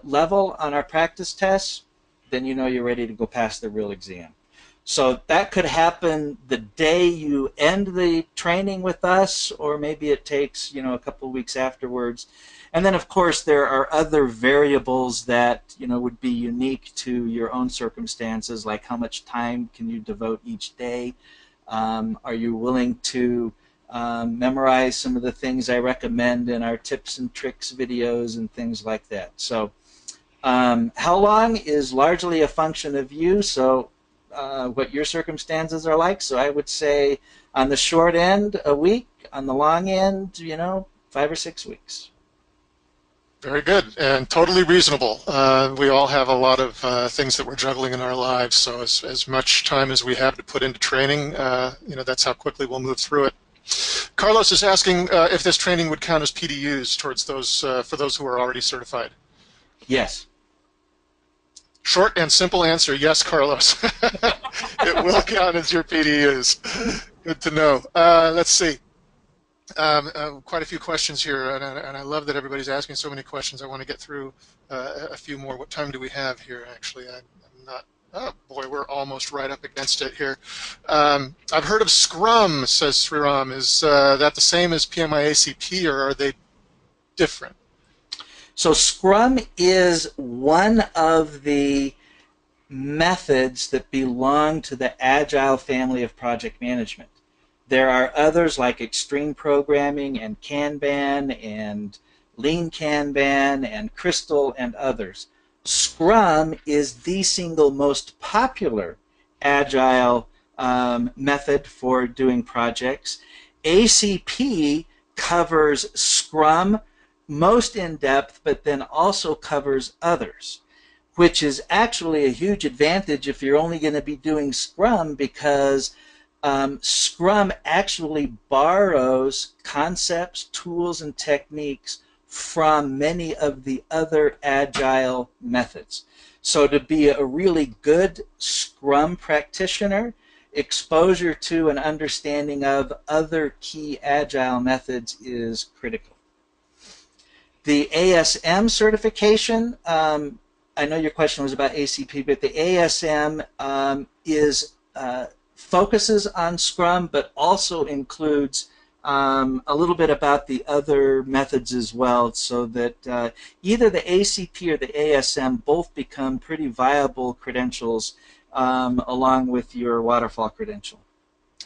level on our practice tests, then you know you're ready to go past the real exam. So that could happen the day you end the training with us, or maybe it takes, a couple of weeks afterwards. And then, of course, there are other variables that, would be unique to your own circumstances, like how much time can you devote each day? Are you willing to memorize some of the things I recommend in our tips and tricks videos and things like that? So how long is largely a function of you, so what your circumstances are like. So I would say on the short end, a week. On the long end, 5 or 6 weeks. Very good and totally reasonable. We all have a lot of things that we're juggling in our lives, so as much time as we have to put into training, that's how quickly we'll move through it. Carlos is asking if this training would count as PDUs towards those for those who are already certified. Yes. Short and simple answer, yes, Carlos. It will count as your PDUs. Good to know. Let's see. Quite a few questions here, and I love that everybody's asking so many questions. I want to get through a few more. What time do we have here, actually? I'm not... Oh, boy, we're almost right up against it here. I've heard of Scrum, says Sriram. Is that the same as PMI-ACP, or are they different? So Scrum is one of the methods that belong to the Agile family of project management. There are others like Extreme Programming and Kanban and Lean Kanban and Crystal and others. Scrum is the single most popular Agile method for doing projects. ACP covers Scrum most in depth, but then also covers others, which is actually a huge advantage if you're only going to be doing Scrum, because Scrum actually borrows concepts, tools, and techniques from many of the other Agile methods. So to be a really good Scrum practitioner, exposure to and understanding of other key Agile methods is critical. The ASM certification, I know your question was about ACP, but the ASM focuses on Scrum, but also includes a little bit about the other methods as well, so that either the ACP or the ASM both become pretty viable credentials along with your waterfall credential.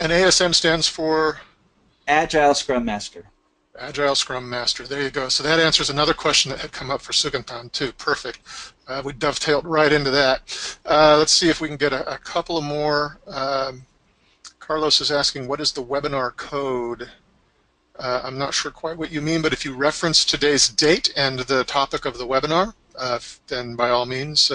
And ASM stands for? Agile Scrum Master. Agile Scrum Master. There you go. So that answers another question that had come up for Sugantan, too. Perfect. We dovetailed right into that. Let's see if we can get a couple of more. Carlos is asking, what is the webinar code? I'm not sure quite what you mean, but if you reference today's date and the topic of the webinar, then by all means,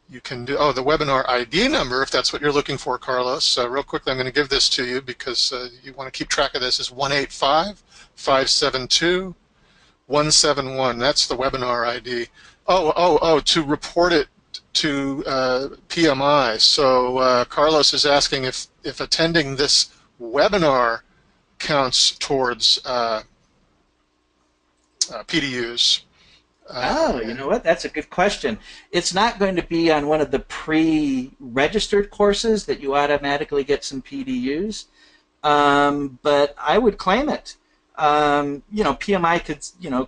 you can do, the webinar ID number, if that's what you're looking for, Carlos. Real quickly, I'm going to give this to you because you want to keep track of this, is 185-572-171. That's the webinar ID. To report it to PMI. So Carlos is asking if attending this webinar counts towards PDUs. You know what? That's a good question. It's not going to be on one of the pre-registered courses that you automatically get some PDUs, but I would claim it. PMI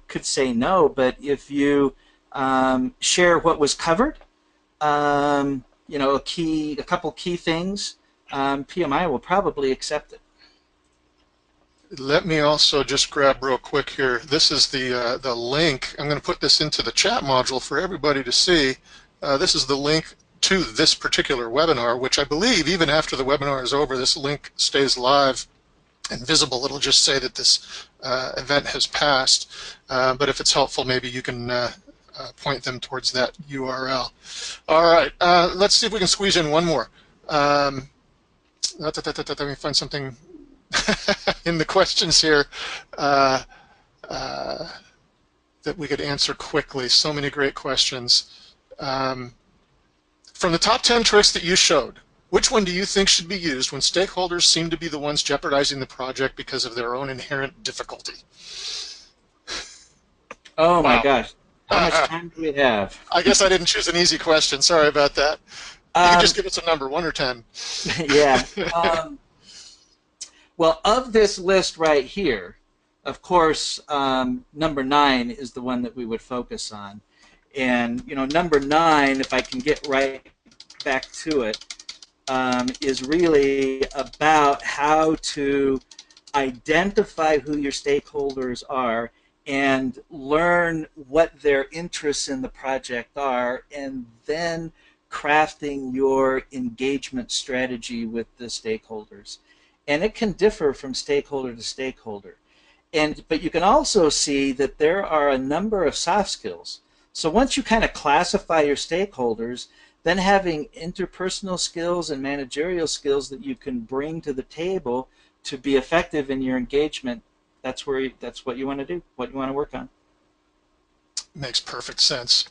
could say no, but if you share what was covered, a couple key things, PMI will probably accept it. Let me also just grab real quick here. This is the link. I'm going to put this into the chat module for everybody to see. This is the link to this particular webinar, which I believe even after the webinar is over, this link stays live and visible. It'll just say that this event has passed. But if it's helpful, maybe you can point them towards that URL. All right. Let's see if we can squeeze in one more. Let me find something in the questions here that we could answer quickly. So many great questions. From the top 10 tricks that you showed, Which one do you think should be used when stakeholders seem to be the ones jeopardizing the project because of their own inherent difficulty? Oh my Wow. gosh. How much time do we have? I guess I didn't choose an easy question. Sorry about that. You can just Um, give us a number, 1 or 10. yeah. Well, of this list right here, of course, number 9 is the one that we would focus on. And, number 9, if I can get right back to it, is really about how to identify who your stakeholders are and learn what their interests in the project are, and then crafting your engagement strategy with the stakeholders. And it can differ from stakeholder to stakeholder. But you can also see that there are a number of soft skills. So once you kind of classify your stakeholders, then having interpersonal skills and managerial skills that you can bring to the table to be effective in your engagement, that's what you want to do, what you want to work on. Makes perfect sense.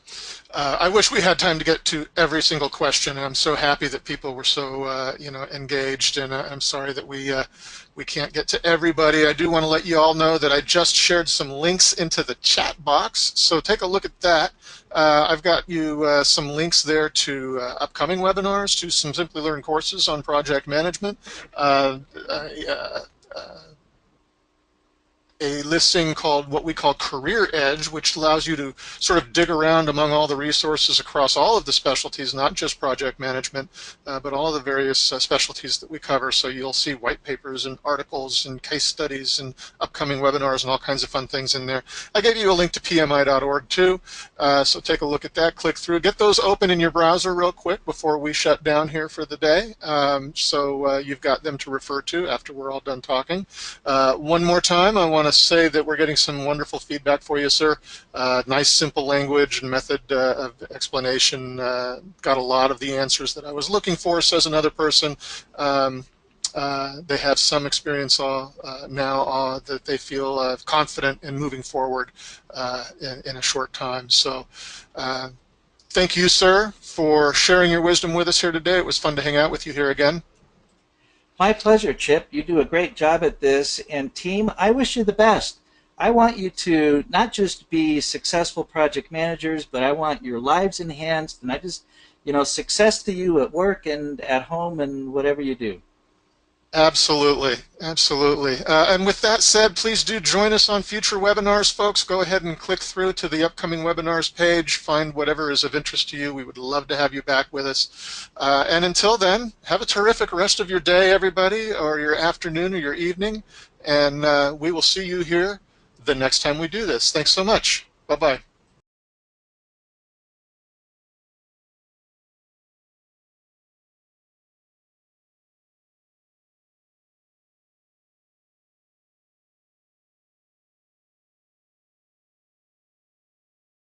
I wish we had time to get to every single question, and I'm so happy that people were so engaged. And I'm sorry that we can't get to everybody. I do want to let you all know that I just shared some links into the chat box, so take a look at that. I've got you some links there to upcoming webinars, to some Simplilearn courses on project management. A listing called what we call Career Edge, which allows you to sort of dig around among all the resources across all of the specialties, not just project management, but all of the various specialties that we cover. So you'll see white papers and articles and case studies and upcoming webinars and all kinds of fun things in there. I gave you a link to PMI.org too, so take a look at that, click through. Get those open in your browser real quick before we shut down here for the day, so you've got them to refer to after we're all done talking. One more time, I want to say that we're getting some wonderful feedback for you, sir. Nice, simple language and method of explanation. Got a lot of the answers that I was looking for, says another person. They have some experience now that they feel confident in moving forward in a short time. So thank you, sir, for sharing your wisdom with us here today. It was fun to hang out with you here again. My pleasure, Chip. You do a great job at this. And team, I wish you the best. I want you to not just be successful project managers, but I want your lives enhanced. And success to you at work and at home and whatever you do. Absolutely, absolutely. And with that said, please do join us on future webinars, folks. Go ahead and click through to the upcoming webinars page, find whatever is of interest to you. We would love to have you back with us. And until then, have a terrific rest of your day, everybody, or your afternoon or your evening. And we will see you here the next time we do this. Thanks so much. Bye-bye.